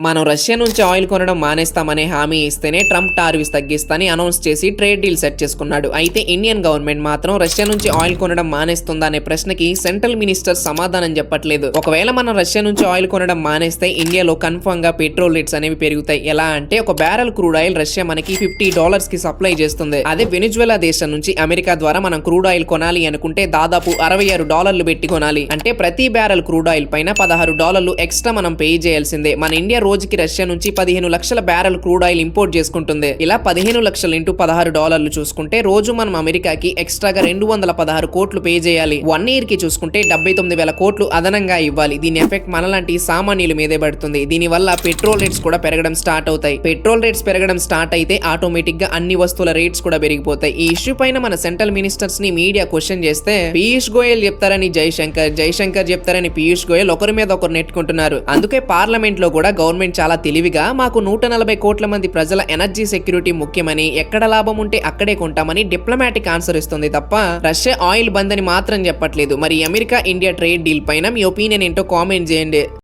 మనం రష్యా నుంచి ఆయిల్ కొనడం మానేస్తామనే హామీ ఇస్తేనే ట్రంప్ టారిఫ్స్ తగ్గిస్తాని అనౌన్స్ చేసి ట్రేడ్ డీల్ సెట్ చేసుకున్నాడు. అయితే ఇండియన్ గవర్నమెంట్ మాత్రం రష్యా నుంచి ఆయిల్ కొనడం మానేస్తుందా అనే ప్రశ్నకి సెంట్రల్ మినిస్టర్ సమాధానం చెప్పట్లేదు. ఒకవేళ మనం రష్యా నుంచి ఆయిల్ కొనడం మానేస్తే ఇండియాలో కన్ఫర్మ్ గా పెట్రోల్ రేట్స్ అనేవి పెరుగుతాయి. ఎలా అంటే ఒక బ్యారెల్ క్రూడ్ ఆయిల్ రష్యా మనకి $50 కి సప్లై చేస్తుంది. అదే వెనిజువెలా దేశం నుంచి అమెరికా ద్వారా మనం క్రూడ్ ఆయిల్ కొనాలి అనుకుంటే దాదాపు $66 పెట్టి కొనాలి. అంటే ప్రతి బ్యారెల్ క్రూడ్ ఆయిల్ పైన $16 ఎక్స్ట్రా మనం పే చేయాల్సిందే. మన ఇండియా రోజుకి రష్యా నుంచి 15 లక్షల బ్యారెల్ క్రూడ్ ఆయిల్ ఇంపోర్ట్ చేసుకుంటుంది. ఇలా 15 లక్షలు ఇంటూ $16 చూసుకుంటే రోజు మనం అమెరికాకి ఎక్స్ట్రాగా 216 కోట్లు పే చేయాలి. 1 ఇయర్ కి చూసుకుంటే 79,000 కోట్లు అదనంగా ఇవ్వాలి. దీని ఎఫెక్ట్ మనలాంటి సామాన్యుల మీదే పడుతుంది. దీని వల్ల పెట్రోల్ రేట్స్ కూడా పెరగడం స్టార్ట్ అవుతాయి. పెట్రోల్ రేట్స్ పెరగడం స్టార్ట్ అయితే ఆటోమేటిక్ గా అన్ని వస్తువుల రేట్స్ కూడా పెరిగిపోతాయి. ఈ ఇష్యూ పైన మన సెంట్రల్ మినిస్టర్స్ ని మీడియా క్వశ్చన్ చేస్తే పీయూష్ గోయల్ చెప్తారని జైశంకర్ చెప్తారని పీయూష్ గోయల్ ఒకరి మీద ఒకరు నెట్టుకుంటున్నారు. అందుకే పార్లమెంట్ లో కూడా గవర్నమెంట్ చాలా తెలివిగా మాకు 140 కోట్ల మంది ప్రజల ఎనర్జీ సెక్యూరిటీ ముఖ్యమని, ఎక్కడ లాభం ఉంటే అక్కడే కొంటామని డిప్లొమాటిక్ ఆన్సర్ ఇస్తుంది తప్ప రష్యా ఆయిల్ బంద్ అని మాత్రం చెప్పట్లేదు. మరి అమెరికా ఇండియా ట్రేడ్ డీల్ పైన మీ ఒపీనియన్ ఏంటో కామెంట్ చేయండి.